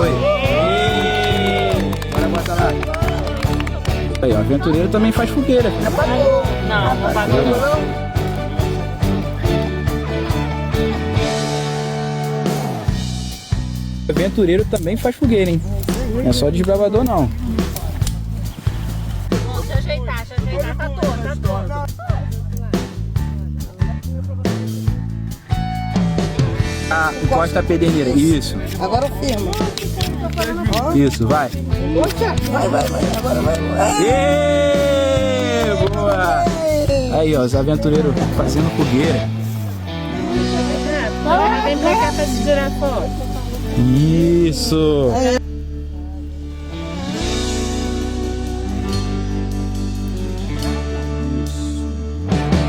Foi. Bora, bota lá. Aí, ó, aventureiro também faz fogueira. Não, não apagou não. Aventureiro também faz fogueira, hein? Não é só desbravador, não. Se ajeitar, tá todo. Ah, encosta a pederneira. Isso. Agora firma. Isso, vai. Vai. Agora vai. Êêêê! Boa! Aí, ó, os aventureiros fazendo fogueira. Vem pra cá pra segurar a foto. Isso!